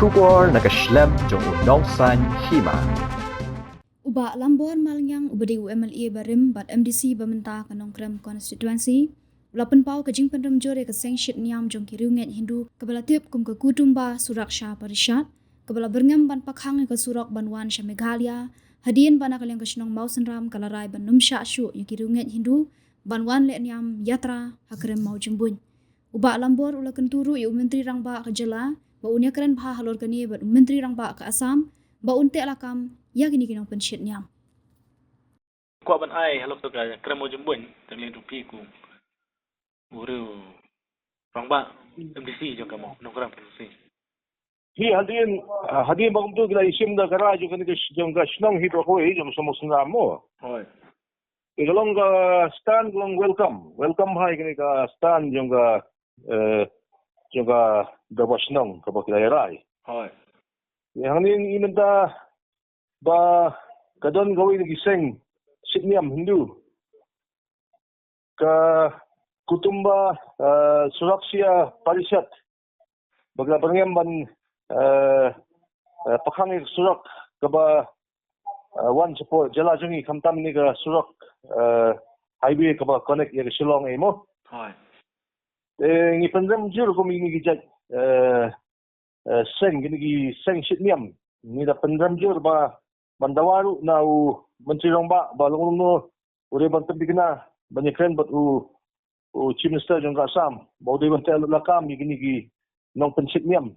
Shubor nakaslem jong unongsan hima. Uba lambor malyang ubadi UMLA barim bat MDC bamenta kanong krem constituency. Ulapan pau kajing pendem jore ke sengshit niam jong kirunget Hindu kebala tiap kum ke kutumba Suraksha Parishad kebala berngam ban pakhang ke Surok Banwan Shameghalia hadian bana kalyang kesenong mau senram kalarai ban numsha syu yu kirunget Hindu banwan le niam yatra hakrem mau jembun. Uba lambor ula kenturu yu menteri rangba ke jela ba unya keren bha halor kani bat menteri rangba ke Assam ba unte alakam ya gini kinong pensyit niam. Kuat ban ai halok to ka kremo jembun tengli rupi ku uru rangba MDC jo kamo nongkram MDC hi hadin bagum tu gila isim da garaj jo kan jong ga snong hi to hoi jong somo sna mo hoi igalong ga stand long welcome hai kan ga stand jong ga da wasnong ka ba kila rai hoi hanin imenta ba kadon gawi ni giseng Sydneyam Hindu ka kutumba Suraksha Parishad bagla berngem ban pakhang surak kaba one support jala jungi khamtam ni ka surak highway kaba connect ya Shillong emo hoi ngi pandam jur ko mi ni gijat seng gi seng Sydneyam ni da pandam jur ba bandawaru na u menteri rongba balong no ure bantam bigna banyakren bat u chief minister jong Assam baude bantel lakam gini gi nong pensit niam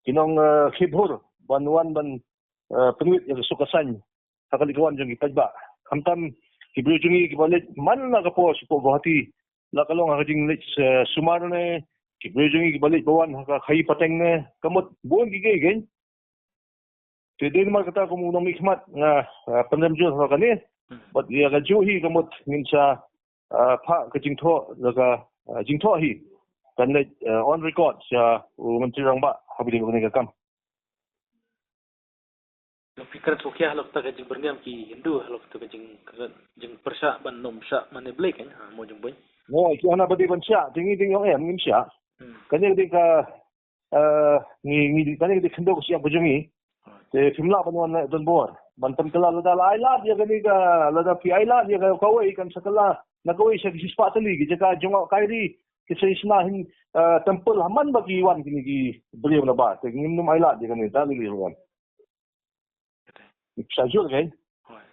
kinong khibhur banwan ban penwit yang sukasan kakalikawan jong ipajba kamtam kibru jungi kibalit man na kapo sipo bahati lakalong hakajing lit sumarne kibru jungi kibalit bawan haka khai pateng ne kamot buon gigay gen Jadi mar kata ko munang mikmat nga pandamjur ha kani but ya ga juhi kamot minsa pa ka jingtho daga jingtho hi kan on record sa menteri rangba habili ko ni kam lo fikir tu kya halok ta jing berngam ki Hindu halok ta jing persya ban nomsya mane blek kan mo jembun no ki ana badi bansya dingi yong ngin sya kanya di ka ni kanya di khendo ko siya bujungi te phimla banwan don bor bantam kala lada aila dia gani ka lada pi aila dia ka kawai kan sakala na kawai sa gispatali gi jaka jonga kairi kisisna hin temple haman bagi wan gini gi beliau na ba te ngim num aila dia gani dali li wan sajur kan hoi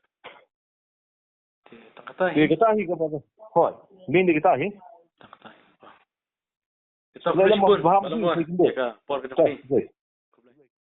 te tangkata ke kata hi ka ba hoi min di kata hi tangkata kita fresh pun malam ka por ka